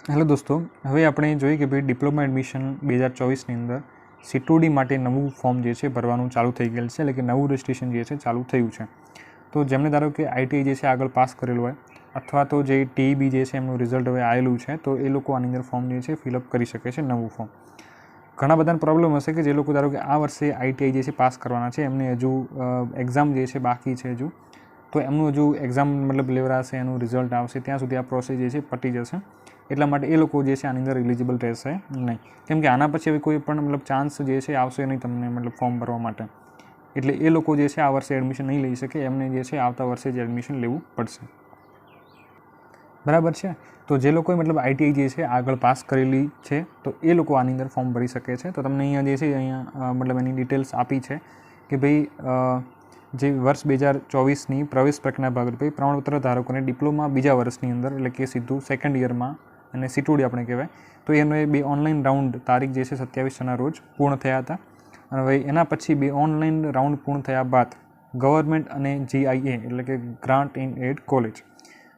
Hello દોસ્તો, હવે આપણે જોઈએ કે ભાઈ ડિપ્લોમા એડમિશન 2024ની અંદર C2D માટે નવું ફોર્મ જે છે ભરવાનું ચાલુ થઈ ગયેલ છે, એટલે કે નવું રજિસ્ટ્રેશન જે છે ચાલુ થયું છે. તો જેમને ધારો કે આઈટીઆઈ જે છે આગળ પાસ કરેલું હોય અથવા તો જે ટીઈબી જે છે એમનું રિઝલ્ટ હવે આવેલું છે, તો એ લોકો આની અંદર ફોર્મ જે છે ફિલઅપ કરી શકે છે નવું ફોર્મ. ઘણા બધાને પ્રોબ્લેમ હશે કે જે લોકો ધારો કે આ વર્ષે આઈટીઆઈ જે છે પાસ કરવાના છે, એમને હજુ એક્ઝામ જે છે બાકી છે હજુ, તો એમનું હજુ એક્ઝામ લેવડાશે, એનું રિઝલ્ટ આવશે, ત્યાં સુધી આ પ્રોસેસ જે છે પતી જશે. એટલા માટે એ લોકો જે છે આની અંદર એલિજિબલ રહેશે નહીં, કેમ કે આના પછી હવે કોઈ પણ ચાન્સ જે છે આવશે નહીં તમને ફોર્મ ભરવા માટે. એટલે એ લોકો જે છે આ વર્ષે એડમિશન નહીં લઈ શકે, એમને જે છે આવતા વર્ષે જ એડમિશન લેવું પડશે. બરાબર છે. તો જે લોકોએ આઈટીઆઈ જે છે આગળ પાસ કરેલી છે, તો એ લોકો આની અંદર ફોર્મ ભરી શકે છે. તો તમને અહીંયા જે છે અહીંયા એની ડિટેલ્સ આપી છે કે ભાઈ જે વર્ષ 2024ની પ્રવેશ પ્રક્રિયાના ભાગરૂપે પ્રમાણપત્ર ધારકોને ડિપ્લોમા બીજા વર્ષની અંદર, એટલે કે સીધું સેકન્ડ યરમાં અને C2D આપણે કહેવાય, તો એનો 2 ઓનલાઈન રાઉન્ડ તારીખ જે છે 27ના રોજ પૂર્ણ થયા હતા. અને હવે એના પછી 2 ઓનલાઈન રાઉન્ડ પૂર્ણ થયા બાદ ગવર્મેન્ટ અને GIA એટલે કે ગ્રાન્ટ ઇન એડ કોલેજ,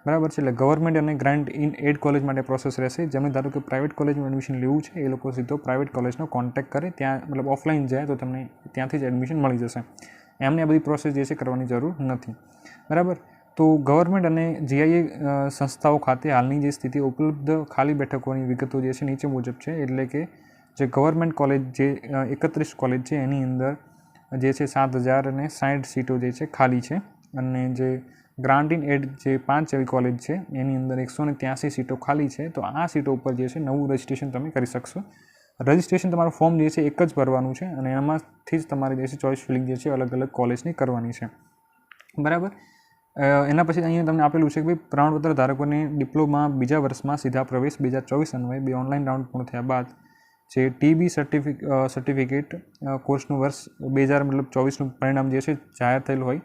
બરાબર છે, એટલે ગવર્મેન્ટ અને ગ્રાન્ટ ઇન એડ કોલેજ માટે પ્રોસેસ રહેશે. જેમને ધારો કે પ્રાઇવેટ કોલેજમાં એડમિશન લેવું છે, એ લોકો સીધો પ્રાઇવેટ કોલેજનો કોન્ટેક્ટ કરે, ત્યાં ઓફલાઈન જાય તો તમને ત્યાંથી જ એડમિશન મળી જશે. એમને આ બધી પ્રોસેસ જે છે કરવાની જરૂર નથી, બરાબર. તો ગવર્મેન્ટ અને GIA સંસ્થાઓ ખાતે હાલની જે સ્થિતિ ઉપલબ્ધ ખાલી બેઠકોની વિગતો જે છે નીચે મુજબ છે. એટલે કે જે ગવર્મેન્ટ કોલેજ જે 31 કોલેજ છે એની અંદર જે છે 7060 સીટો જે છે ખાલી છે, અને જે ગ્રાન્ટ ઇન એડ જે 5 એવી કોલેજ છે એની અંદર 183 સીટો ખાલી છે. તો આ સીટો ઉપર જે છે નવું રજિસ્ટ્રેશન તમે કરી શકશો. રજિસ્ટ્રેશન તમારું ફોર્મ જે છે એક જ ભરવાનું છે, અને એમાંથી જ તમારે જે છે ચોઇસ ફિલિંગ જે છે અલગ અલગ કોલેજની કરવાની છે, બરાબર. એના પછી અહીંયા તમને આપેલું છે કે ભાઈ પ્રમાણપત્ર ધારકોને ડિપ્લોમા બીજા વર્ષમાં સીધા પ્રવેશ 2024 અન્વયે 2 ઓનલાઈન રાઉન્ડ પૂર્ણ થયા બાદ જે ટીબી સર્ટિફિકેટ કોર્સનું વર્ષ 2024નું પરિણામ જે છે જાહેર થયેલ હોય,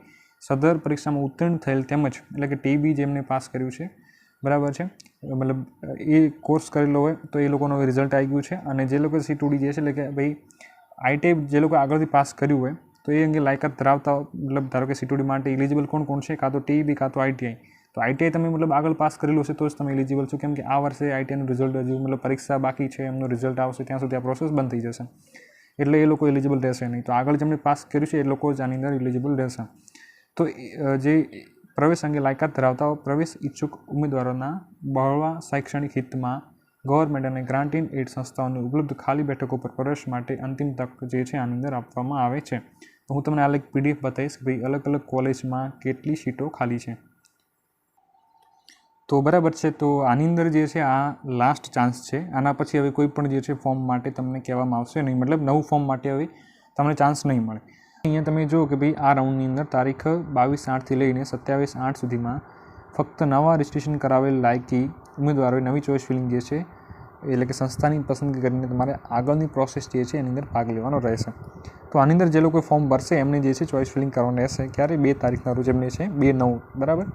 સદર પરીક્ષામાં ઉત્તીર્ણ થયેલ તેમજ એટલે કે ટીબી જેમને પાસ કર્યું છે, બરાબર છે, એ કોર્સ કરેલો હોય તો એ લોકોનું રિઝલ્ટ આવી ગયું છે. અને જે લોકો C2D જે છે એટલે કે ભાઈ આઈટીઆઈ જે લોકો આગળથી પાસ કર્યું હોય તો એ અંગે લાયકાત ધરાવતા ધારો કે C2D માટે એલિજિબલ કોણ છે, કાં તો ટીઈબી કાં તો આઈટીઆઈ. તો આઈટીઆઈ તમે આગળ પાસ કરેલું હશે તો જ તમે એલિજિબલ છો, કેમ કે આ વર્ષે આઈટીઆઈનું રિઝલ્ટ હજુ પરીક્ષા બાકી છે, એમનું રિઝલ્ટ આવશે ત્યાં સુધી આ પ્રોસેસ બંધ થઈ જશે, એટલે એ લોકો એલિજિબલ રહેશે નહીં. તો આગળ જેમને પાસ કર્યું છે એ લોકો જ આની અંદર એલિજિબલ રહેશે. તો જે પ્રવેશ અંગે લાયકાત ધરાવતા પ્રવેશ ઈચ્છુક ઉમેદવારોના બહોળા શૈક્ષણિક હિતમાં ગવર્મેન્ટ અને ગ્રાન્ટ ઇન એડ સંસ્થાઓની ઉપલબ્ધ ખાલી બેઠકો પર પ્રવેશ માટે અંતિમ તક જે છે આની અંદર આપવામાં આવે છે. તો હું તમને આ PDF બતાવીશ કે ભાઈ અલગ અલગ કોલેજમાં કેટલી સીટો ખાલી છે. તો બરાબર છે. તો આની અંદર જે છે આ લાસ્ટ ચાન્સ છે. આના પછી હવે કોઈ પણ જે છે ફોર્મ માટે તમને કહેવામાં આવશે નહીં, નવું ફોર્મ માટે હવે તમને ચાન્સ નહીં મળે. અહીંયા તમે જુઓ કે ભાઈ આ રાઉન્ડની અંદર તારીખ 22/8થી લઈને 27/8 સુધીમાં ફક્ત નવા રજિસ્ટ્રેશન કરાવેલ લાયકી ઉમેદવારોએ નવી ચોઇસ ફિલિંગ જે છે એટલે કે સંસ્થાની પસંદગી કરીને તમારે આગળની પ્રોસેસ જે છે એની અંદર ભાગ લેવાનો રહેશે. તો આની અંદર જે લોકો ફોર્મ ભરશે એમને જે છે ચોઇસ ફિલિંગ કરવાનું રહેશે. ક્યારે? 2 તારીખના રોજ એમને છે 2/9, બરાબર.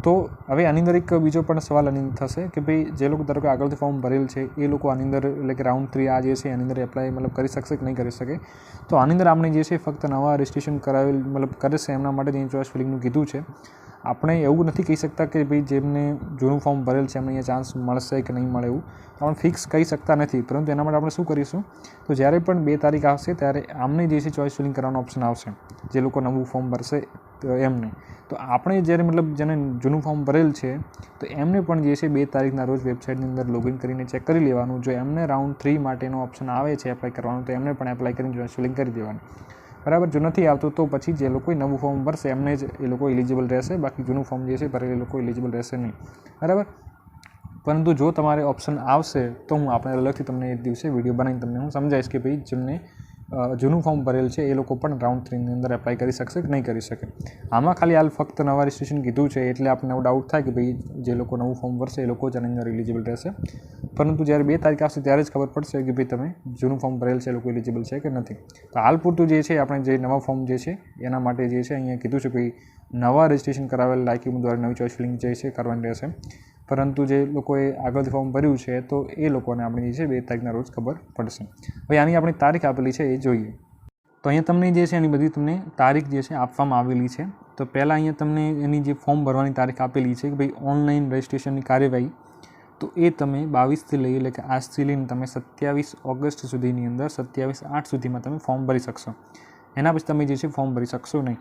તો હવે આની અંદર એક બીજો પણ સવાલ આની અંદર થશે કે ભાઈ જે લોકો ધારો કે આગળથી ફોર્મ ભરેલ છે એ લોકો આની અંદર એટલે કે રાઉન્ડ 3 આ જે છે એની અંદર એપ્લાય કરી શકશે કે નહીં કરી શકે. તો આની અંદર આપણે જે છે ફક્ત નવા રજિસ્ટ્રેશન કરાવેલ કરશે એમના માટે જે ચોઇસ ફિલિંગનું કીધું છે. આપણે એવું નથી કહી શકતા કે ભાઈ જેમને જૂનું ફોર્મ ભરેલ છે એમને અહીંયા ચાન્સ મળશે કે નહીં મળે, એવું આપણે ફિક્સ કહી શકતા નથી. પરંતુ એના માટે આપણે શું કરીશું, તો જ્યારે પણ 2 તારીખ આવશે ત્યારે આમને જે છે ચોઇસ ફિલિંગ કરવાનો ઓપ્શન આવશે, જે લોકો નવું ફોર્મ ભરશે એમને. તો આપણે જ્યારે જેને જૂનું ફોર્મ ભરેલ છે તો એમને પણ જે છે 2 તારીખના રોજ વેબસાઇટની અંદર લોગિન કરીને ચેક કરી લેવાનું. જો એમને રાઉન્ડ 3 માટેનો ઓપ્શન આવે છે એપ્લાય કરવાનું, તો એમને પણ એપ્લાય કરીને ચોઇસ ફિલિંગ કરી દેવાની, બરાબર. જો નથી આવતો તો પછી જે લોકો નવું ફોર્મ ભરશે એમને જ એ લોકો એલિજિબલ રહેશે, બાકી જૂનું ફોર્મ જે છે ભરેલ એ લોકો એલિજિબલ રહેશે નહીં, બરાબર. પરંતુ જો તમારે ઓપ્શન આવશે તો હું આપણે અલગથી તમને એક દિવસે વિડીયો બનાવીને તમને હું સમજાવીશ કે ભાઈ જેમને જૂનું ફોર્મ ભરેલ છે એ લોકો પણ રાઉન્ડ 3ની અંદર એપ્લાય કરી શકશે કે નહીં કરી શકે. આમાં ખાલી હાલ ફક્ત નવા રજિસ્ટ્રેશન કીધું છે એટલે આપણને એવો ડાઉટ થાય કે ભાઈ જે લોકો નવું ફોર્મ ભરશે એ લોકો જ આની અંદર એલિજિબલ રહેશે. પરંતુ જ્યારે 2 તારીખ આવશે ત્યારે જ ખબર પડશે કે ભાઈ તમે જૂનું ફોર્મ ભરેલ છે એ લોકો એલિજિબલ છે કે નથી. તો હાલ પૂરતું જે છે આપણે જે નવા ફોર્મ જે છે એના માટે જે છે અહીંયા કીધું છે ભાઈ નવા રજિસ્ટ્રેશન કરાવેલ લાયકી ઉમેદવારોએ નવી ચોઇસ ફિલિંગ જે છે કરવાની રહેશે. પરંતુ જે લોકોએ આગળથી ફોર્મ ભર્યું છે તો એ લોકોને આપણે જે છે 2 તારીખના રોજ ખબર પડશે. હવે આની આપણી તારીખ આપેલી છે એ જોઈએ. તો અહીંયા તમને જે છે એની બધી તમને તારીખ જે છે આપવામાં આવેલી છે. તો પહેલાં અહીંયા તમને એની જે ફોર્મ ભરવાની તારીખ આપેલી છે કે ભાઈ ઓનલાઈન રજિસ્ટ્રેશનની કાર્યવાહી તો એ તમે 22થી લઈ એટલે કે આજથી લઈને તમે 27 ઓગસ્ટ સુધીની અંદર 27/8 સુધીમાં તમે ફોર્મ ભરી શકશો. એના પછી તમે જે છે ફોર્મ ભરી શકશો નહીં.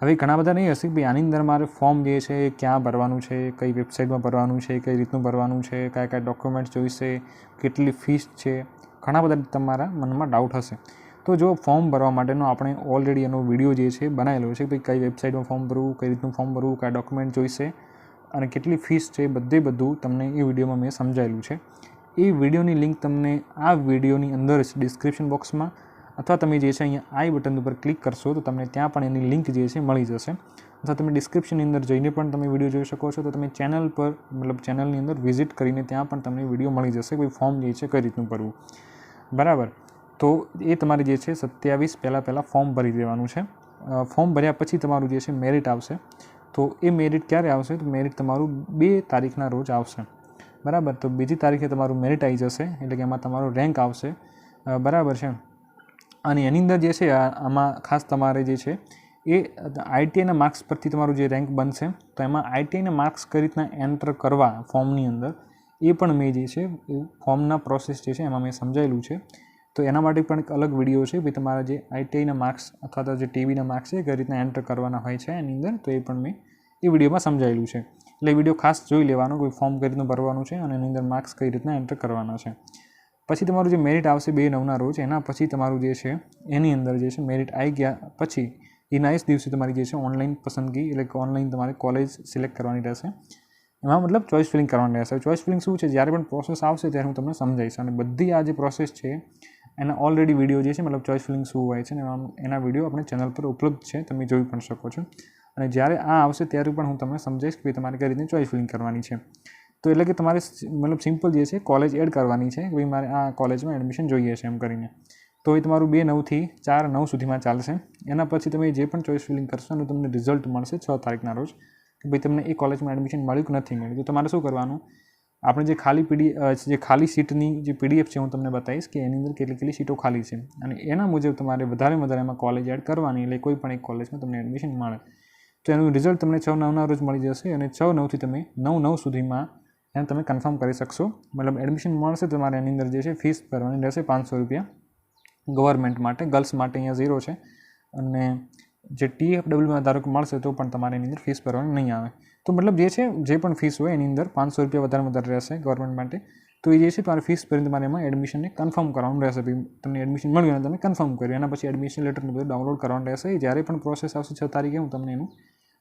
હવે ઘણા બધા નહીં હશે કે ભાઈ આની અંદર મારે ફોર્મ જે છે એ ક્યાં ભરવાનું છે, કઈ વેબસાઇટમાં ભરવાનું છે, કઈ રીતનું ભરવાનું છે, કયા ડોક્યુમેન્ટ્સ જોઈશે, કેટલી ફીસ છે, ઘણા બધા તમારા મનમાં ડાઉટ હશે. તો જો ફોર્મ ભરવા માટેનો આપણે ઓલરેડી એનો વિડીયો જે છે બનાવેલો છે, ભાઈ કઈ વેબસાઇટમાં ફોર્મ ભરવું, કઈ રીતનું ફોર્મ ભરવું, કયા ડોક્યુમેન્ટ જોઈશે અને કેટલી ફીસ છે, બધું તમને એ વિડીયોમાં મેં સમજાવેલું છે. એ વિડીયોની લિંક તમને આ વિડીયોની અંદર જ ડિસ્ક્રિપ્શન બોક્સમાં અથવા તમે જે છે અહીંયા આઈ બટન ઉપર ક્લિક કરશો તો તમને ત્યાં પણ એની લિંક જે છે મળી જશે. અથવા તમે ડિસ્ક્રિપ્શનની અંદર જઈને પણ તમે વિડીયો જોઈ શકો છો. તો તમે ચેનલ પર ચેનલની અંદર વિઝિટ કરીને ત્યાં પણ તમને વિડીયો મળી જશે કોઈ ફોર્મ જે છે કઈ રીતનું ભરવું. બરાબર. તો એ તમારે જે છે 27 પહેલાં ફોર્મ ભરી દેવાનું છે. ફોર્મ ભર્યા પછી તમારું જે છે મેરિટ આવશે. તો એ મેરિટ ક્યારે આવશે? તો મેરિટ તમારું 2 તારીખના રોજ આવશે. બરાબર. તો 2જી તારીખે તમારું મેરિટ આવી જશે, એટલે કે એમાં તમારો રેન્ક આવશે. બરાબર છે. અને એની અંદર જે છે આમાં ખાસ તમારે જે છે એ આઈટીઆઈના માર્ક્સ પરથી તમારું જે રેન્ક બનશે. તો એમાં આઈટીઆઈના માર્ક્સ કઈ રીતના એન્ટર કરવા ફોર્મની અંદર એ પણ મેં જે છે ફોર્મના પ્રોસેસ જે છે એમાં મેં સમજાયેલું છે. તો એના માટે પણ એક અલગ વિડીયો છે ભાઈ તમારા જે આઈટીઆઈના માર્ક્સ અથવા તો જે ટીવીના માર્ક્સ છે કઈ રીતના એન્ટર કરવાના હોય છે એની અંદર. તો એ પણ મેં એ વિડીયોમાં સમજાયેલું છે. એટલે વિડીયો ખાસ જોઈ લેવાનો, કોઈ ફોર્મ કઈ રીતનું ભરવાનું છે અને એની અંદર માર્ક્સ કઈ રીતના એન્ટર કરવાના છે. પછી તમારું જે મેરિટ આવશે 2/9ના રોજ, એના પછી તમારું જે છે એની અંદર જે છે મેરિટ આવી ગયા પછી એના જ દિવસે તમારી જે છે ઓનલાઈન પસંદગી એટલે કે ઓનલાઈન તમારે કોલેજ સિલેક્ટ કરવાની રહેશે. એમાં મતલબ ચોઇસ ફિલિંગ કરવાની રહેશે. ચોઇસ ફિલિંગ શું છે? જ્યારે પણ પ્રોસેસ આવશે ત્યારે હું તમને સમજાવીશ. અને બધી આ જે પ્રોસેસ છે એના ઓલરેડી વિડીયો જે છે મતલબ ચોઇસ ફિલિંગ શું હોય છે ને એના વિડીયો આપણે ચેનલ પર ઉપલબ્ધ છે, તમે જોઈ પણ શકો છો. અને જ્યારે આ આવશે ત્યારે પણ હું તમને સમજાવીશ કે તમારે કઈ રીતે ચોઇસ ફિલિંગ કરવાની છે. તો એટલે કે તમારે મતલબ સિમ્પલ જે છે કોલેજ એડ કરવાની છે કે ભાઈ મારે આ કોલેજમાં એડમિશન જોઈએ છે એમ કરીને. તો એ તમારું 2/9થી 4/9 સુધીમાં ચાલશે. એના પછી તમે જે પણ ચોઇસ ફિલિંગ કરશો અને તમને રિઝલ્ટ મળશે 6 તારીખના રોજ કે ભાઈ તમને એ કોલેજમાં એડમિશન મળ્યું કે નથી મળ્યું. તો તમારે શું કરવાનું? આપણે જે ખાલી સીટની જે પીડીએફ છે હું તમને બતાવીશ કે એની અંદર કેટલી સીટો ખાલી છે અને એના મુજબ તમારે વધારે એમાં કોલેજ એડ કરવાની, એટલે કોઈ પણ એક કોલેજમાં તમને એડમિશન મળે. તો એનું રિઝલ્ટ તમને 6/9ના રોજ મળી જશે અને 6/9થી તમે 9/9 સુધીમાં એને તમે કન્ફર્મ કરી શકશો. મતલબ એડમિશન મળશે તમારે એની અંદર જે છે ફીસ ભરવાની રહેશે 500 રૂપિયા ગવર્મેન્ટ માટે. ગર્લ્સ માટે અહીંયા 0 છે. અને જે TFWમાં ધારો કે મળશે તો પણ તમારે એની અંદર ફીસ ભરવાની નહીં આવે. તો મતલબ જે પણ ફીસ હોય એની અંદર 500 રૂપિયા વધારે રહેશે ગવર્મેન્ટ માટે. તો એ જે છે તમારે ફીસ ભરીને તમારે એમાં એડમિશનને કન્ફર્મ કરવાનું રહેશે. ભાઈ તમને એડમિશન મળ્યું અને તમે કન્ફર્મ કર્યું. એના પછી એડમિશન લેટરને બધું ડાઉનલોડ કરવાનું રહેશે. જ્યારે પણ પ્રોસેસ આવશે 6 તારીખે હું તમને એનું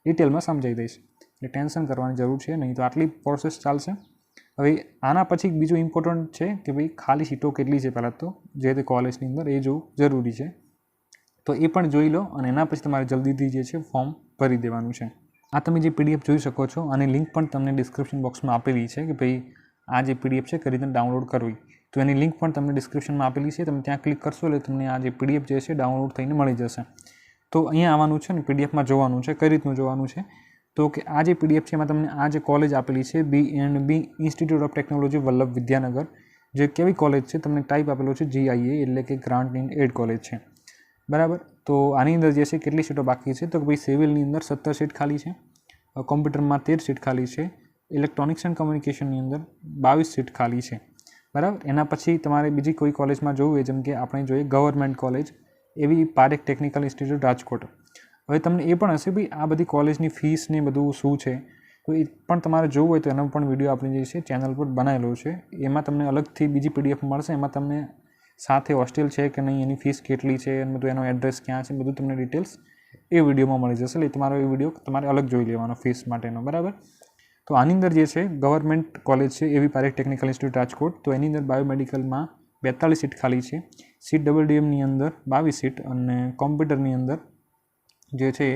ડિટેલમાં સમજાવી દઈશ. એટલે ટેન્શન કરવાની જરૂર છે નહીં. તો આટલી પ્રોસેસ ચાલશે. હવે આના પછી બીજું ઇમ્પોર્ટન્ટ છે કે ભાઈ ખાલી સીટો કેટલી છે પહેલાં તો જે તે કોલેજની અંદર એ જોવું જરૂરી છે. તો એ પણ જોઈ લો અને એના પછી તમારે જલ્દીથી જે છે ફોર્મ ભરી દેવાનું છે. આ તમે જે પીડીએફ જોઈ શકો છો અને લિંક પણ તમને ડિસ્ક્રિપ્શન બોક્સમાં આપેલી છે કે ભાઈ આ જે પીડીએફ છે કઈ રીતે ડાઉનલોડ કરવી. તો એની લિંક પણ તમને ડિસ્ક્રિપ્શનમાં આપેલી છે. તમે ત્યાં ક્લિક કરશો એટલે તમને આ જે પીડીએફ જે છે ડાઉનલોડ થઈને મળી જશે. તો અહીંયા આવવાનું છે ને પીડીએફમાં જોવાનું છે. કઈ રીતનું જોવાનું છે? તો કે આ જે પીડીએફ છે એમાં તમને આ જે કોલેજ આપેલી છે B&B institute of technology Vallabh Vidyanagar, જે કેવી કોલેજ છે તમને ટાઈપ આપેલો છે GIA એટલે કે ગ્રાન્ટ ઇન એડ કોલેજ છે. બરાબર. તો આની અંદર જે છે કેટલી સીટો બાકી છે? તો ભાઈ સિવિલની અંદર 17 સીટ ખાલી છે, કોમ્પ્યુટરમાં 13 સીટ ખાલી છે, ઇલેક્ટ્રોનિક્સ એન્ડ કમ્યુનિકેશનની અંદર 22 સીટ ખાલી છે. બરાબર. એના પછી તમારે બીજી કોઈ કોલેજમાં જોવું હોય જેમ કે આપણે જોઈએ ગવર્મેન્ટ કોલેજ એવી પારેખ ટેકનિકલ ઇન્સ્ટિટ્યૂટ રાજકોટ. હવે તમને એ પણ હશે ભાઈ આ બધી કોલેજની ફીસ ને બધું શું છે, તો એ પણ તમારે જોવું હોય તો એનો પણ વિડીયો આપણે જે છે ચેનલ પર બનાવેલો છે. એમાં તમને અલગથી બીજી પીડીએફ મળશે. એમાં તમને સાથે હોસ્ટેલ છે કે નહીં, એની ફીસ કેટલી છે અને બધું એનો એડ્રેસ ક્યાં છે બધું તમને ડિટેલ્સ એ વિડીયોમાં મળી જશે. એટલે તમારો એ વિડીયો તમારે અલગ જોઈ લેવાનો ફીસ માટેનો. બરાબર. તો આની અંદર જે છે ગવર્મેન્ટ કોલેજ છે એવી પારેખ ટેકનિકલ ઇન્સ્ટિટ્યૂટ રાજકોટ. તો એની અંદર બાયોમેડિકલમાં 42 સીટ ખાલી છે, CWDMની અંદર 22 સીટ અને કોમ્પ્યુટરની અંદર જે છે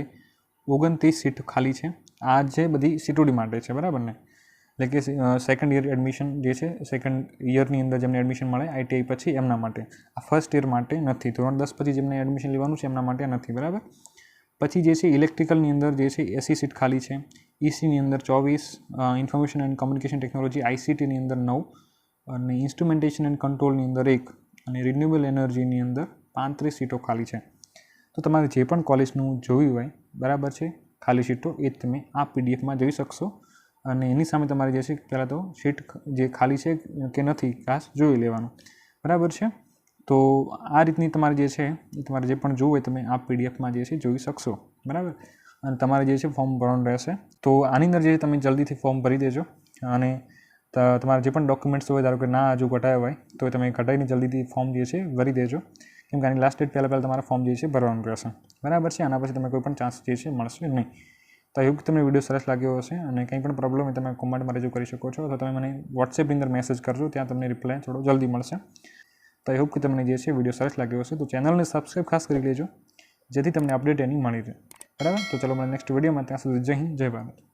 29 સીટ ખાલી છે. આ જે બધી CTOD માટે છે. બરાબર ને? એટલે કે સેકન્ડ યર એડમિશન જે છે સેકન્ડ યરની અંદર જેમને એડમિશન મળે ITI પછી એમના માટે. આ ફર્સ્ટ યર માટે નથી. ધોરણ 10 પછી જેમને એડમિશન લેવાનું છે એમના માટે નથી. બરાબર. પછી જે છે ઇલેક્ટ્રિકલની અંદર જે છે 80 સીટ ખાલી છે, ECની અંદર 24, ઇન્ફોર્મેશન એન્ડ કમ્યુનિકેશન ટેકનોલોજી ICTની અંદર 9 અને ઇન્સ્ટ્રુમેન્ટેશન એન્ડ કંટ્રોલની અંદર 1 અને રિન્યુએબલ એનર્જીની અંદર 35 સીટો ખાલી છે. તો તમારે જે પણ કોલેજનું જોયું હોય બરાબર છે ખાલી સીટો એ તમે આ પીડીએફમાં જોઈ શકશો. અને એની સામે તમારે જે છે પહેલાં તો સીટ જે ખાલી છે કે નથી ખાસ જોઈ લેવાનું, બરાબર છે. તો આ રીતની તમારે જે છે એ તમારે જે પણ જોવું હોય તમે આ પીડીએફમાં જે છે જોઈ શકશો, બરાબર. અને તમારે જે છે ફોર્મ ભરવાનું રહેશે. તો આની અંદર જે તમે જલ્દીથી ફોર્મ ભરી દેજો અને તમારા જે પણ ડોક્યુમેન્ટ્સ હોય, ધારો કે ના હજુ કઢાયા હોય તો તમે કઢાઈને જલ્દીથી ફોર્મ જે છે ભરી દેજો, કેમ કે આની લાસ્ટ ડેટ પહેલાં તમારા ફોર્મ જે છે ભરવાનું રહેશે, બરાબર છે. આના પછી તમે કોઈ પણ ચાન્સ જે છે મળશે નહીં. તો આઈ હોપ કે તમને વિડીયો સરસ લાગ્યો હશે અને કંઈ પણ પ્રોબ્લેમ હોય તમે કોમેન્ટમાં રજૂ કરી શકો છો, તો તમે મને વોટ્સએપની અંદર મેસેજ કરજો, ત્યાં તમને રિપ્લાય થોડો જલ્દી મળશે. તો આઈ હોપ કે તમને જે છે વિડીયો સરસ લાગ્યો હશે. તો ચેનલને સબસ્ક્રાઈબ ખાસ કરી લેજો જેથી તમને અપડેટ એની મળી રહે, બરાબર. તો ચલો મળે નેક્સ્ટ વિડીયોમાં, ત્યાં સુધી જય હિન્દ, જય ભારત.